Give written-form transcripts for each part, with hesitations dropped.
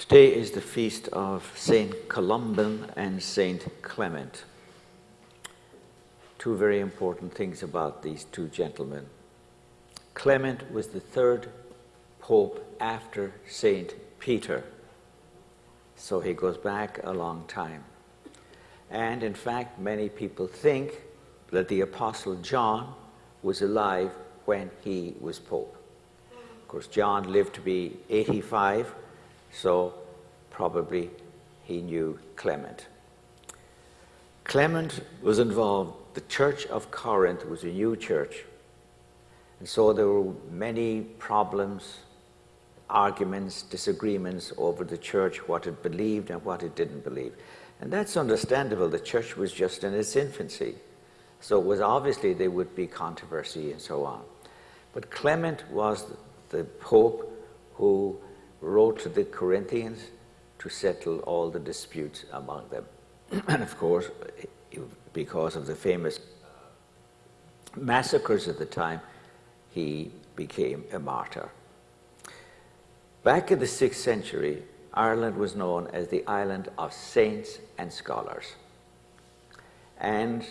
Today is the feast of Saint Columban and Saint Clement. Two very important things about these two gentlemen. Clement was the third pope after Saint Peter, so he goes back a long time. And in fact, many people think that the Apostle John was alive when he was pope. Of course, John lived to be 85, so probably he knew Clement. Clement was involved. The Church of Corinth was a new church, and so there were many problems, arguments, disagreements over the church, what it believed and what it didn't believe. And that's understandable. The church was just in its infancy, so it was obviously there would be controversy and so on. But Clement was the pope who wrote to the Corinthians to settle all the disputes among them. And of course, because of the famous massacres at the time, he became a martyr. Back in the 6th century, Ireland was known as the island of saints and scholars. And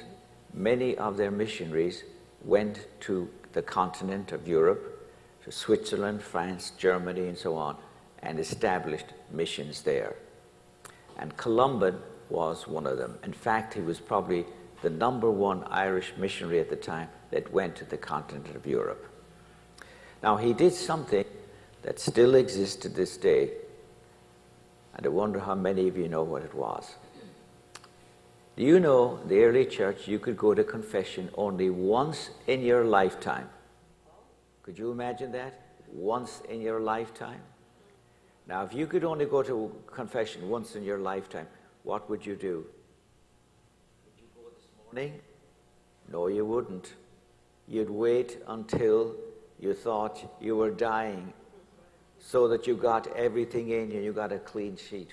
many of their missionaries went to the continent of Europe, to Switzerland, France, Germany, and so on, and established missions there. And Columban was one of them. In fact, he was probably the #1 Irish missionary at the time that went to the continent of Europe. Now, he did something that still exists to this day, and I wonder how many of you know what it was. Do you know, the early church, you could go to confession only once in your lifetime? Could you imagine that? Once in your lifetime? Now, if you could only go to confession once in your lifetime, what would you do? Would you go this morning? No, you wouldn't. You'd wait until you thought you were dying so that you got everything in you, you got a clean sheet.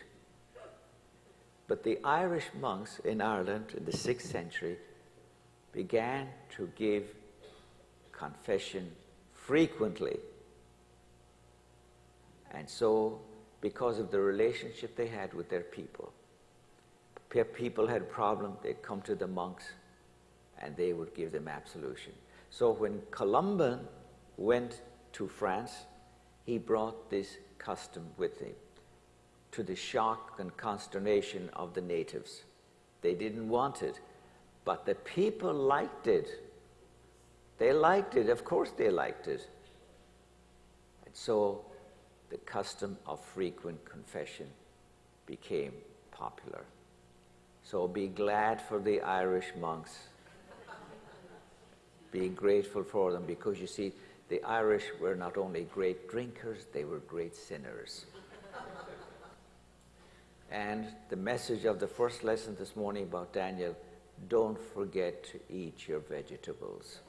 But the Irish monks in Ireland in the 6th century began to give confession frequently. And so, because of the relationship they had with their people had a problem, they'd come to the monks and they would give them absolution. So when Columban went to France, he brought this custom with him, to the shock and consternation of the natives. They didn't want it, but the people liked it. They liked it, of course they liked it. And so the custom of frequent confession became popular. So be glad for the Irish monks. Be grateful for them, because you see, the Irish were not only great drinkers, they were great sinners. And the message of the first lesson this morning about Daniel, don't forget to eat your vegetables.